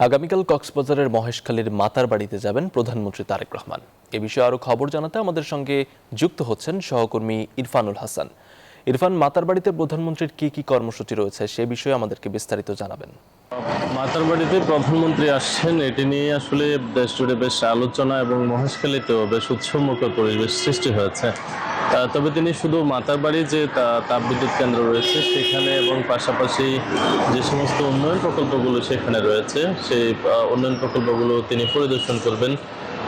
আগামীকাল কক্সবাজারের মহেশখালীর মাতার বাড়িতে যাবেন প্রধানমন্ত্রী তারেক রহমান। এ বিষয়ে আরো খবর জানাতে আমাদের সঙ্গে যুক্ত হচ্ছেন সহকর্মী ইরফানুল হাসান। ইরফান, মাতার বাড়িতে প্রধানমন্ত্রীর কি কি কর্মসূচি রয়েছে সে বিষয়ে আমাদেরকে বিস্তারিত জানাবেন। মাতার বাড়িতে প্রধানমন্ত্রী আসছেন, এটি নিয়ে আসলে দেশ জুড়ে বেশ আলোচনা এবং মহেশখালীতেও বেশ উৎসবমুখর পরিবেশ সৃষ্টি হয়েছে। তবে তিনি শুধু মাতার বাড়ি যে তাপবিদ্যুৎ কেন্দ্র রয়েছে সেখানে এবং পাশাপাশি যে সমস্ত উন্নয়ন প্রকল্পগুলো সেখানে রয়েছে সেই উন্নয়ন প্রকল্পগুলো তিনি পরিদর্শন করবেন।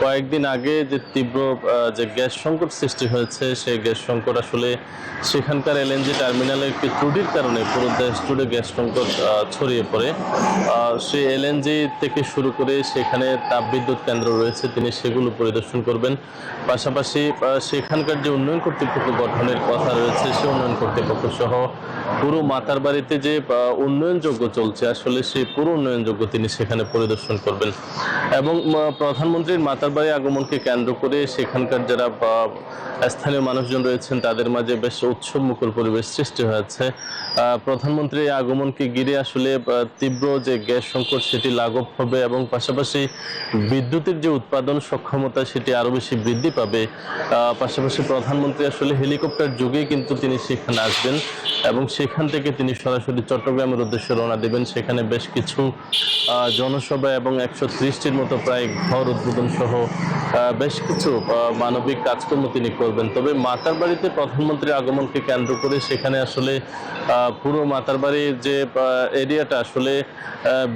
কয়েকদিন আগে যে তীব্র যে গ্যাস সংকট সৃষ্টি হয়েছে সেই গ্যাস সংকট আসলে সেখানকার এলএনজি টার্মিনালের একটি ত্রুটির কারণে পুরো দেশ জুড়ে গ্যাস সংকট ছড়িয়ে পড়ে। সেই এলএনজি থেকে শুরু করে সেখানে তাপবিদ্যুৎ কেন্দ্র রয়েছে তিনি সেগুলো পরিদর্শন করবেন। পাশাপাশি সেখানকার যে উন্নয়ন কর্তৃপক্ষ গঠনের কথা রয়েছে সেই উন্নয়ন কর্তৃপক্ষ সহ পুরো মাতার বাড়িতে যে উন্নয়নযোগ্য চলছে আসলে সেই পুরো উন্নয়নযোগ্য তিনি সেখানে পরিদর্শন করবেন। এবং প্রধানমন্ত্রীর মাতার বাড়ি আগমনকে কেন্দ্র করে সেখানকার যারা স্থানীয় মানুষজন রয়েছেন তাদের মাঝে বেশ উৎসবমুখর পরিবেশ সৃষ্টি হয়েছে। প্রধানমন্ত্রীর আগমনকে ঘিরে আসলে তীব্র যে গ্যাস সংকট সেটি লাঘব হবে এবং পাশাপাশি বিদ্যুতের যে উৎপাদন সক্ষমতা সেটি আরও বেশি বৃদ্ধি পাবে। পাশাপাশি প্রধানমন্ত্রী আসলে হেলিকপ্টার যুগেই কিন্তু তিনি সেখানে আসবেন এবং সেখান থেকে তিনি সরাসরি চট্টগ্রামের উদ্দেশ্যে রওনা দেবেন। সেখানে বেশ কিছু জনসভা এবং 130টির মতো প্রায় ঘর উদ্বোধন সহ বেশ কিছু মানবিক কাজকর্ম তিনি করবেন। তবে মাতার বাড়িতে প্রধানমন্ত্রীর আগমনকে কেন্দ্র করে সেখানে আসলে পুরো মাতার বাড়ির যে এরিয়াটা আসলে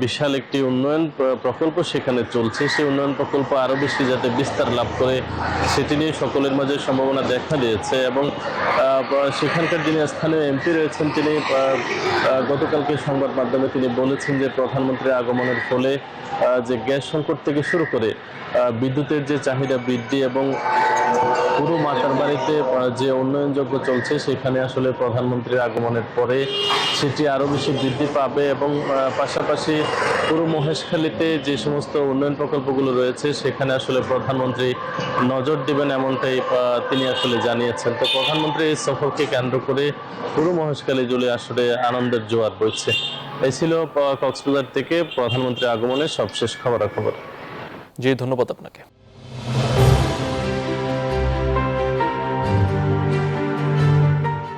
বিশাল একটি উন্নয়ন প্রকল্প সেখানে চলছে। সেই উন্নয়ন প্রকল্প আরও বেশি যাতে বিস্তার লাভ করে সেটি নিয়ে সকলের মাঝে সম্ভাবনা দেখা দিয়েছে। এবং সেখানকার যিনি স্থানীয় এমপি রয়েছেন তিনি গতকালকে সংবাদ মাধ্যমে তিনি বলেছেন যে প্রধানমন্ত্রীর আগমনের ফলে যে গ্যাস সংকট থেকে শুরু করে বিদ্যুতের যে চাহিদা বৃদ্ধি এবং পুরো মাতার বাড়িতে যে উন্নয়নযোগ্য চলছে সেখানে আসলে প্রধানমন্ত্রীর আগমনের পরে সেটি আরও বেশি বৃদ্ধি পাবে এবং পাশাপাশি পুরো মহেশখালীতে যে সমস্ত উন্নয়ন প্রকল্পগুলো রয়েছে সেখানে আসলে প্রধানমন্ত্রী নজর দেবেন এমনটাই তিনি আসলে জানিয়েছেন। তো প্রধানমন্ত্রীর এই সফরকে কেন্দ্র করে পুরো মহেশখালী জুড়ে আসলে আনন্দের জোয়ার বইছে। এই ছিল কক্সবাজার থেকে প্রধানমন্ত্রীর আগমনের সবশেষ খবরাখবর। জি, ধন্যবাদ আপনাকে।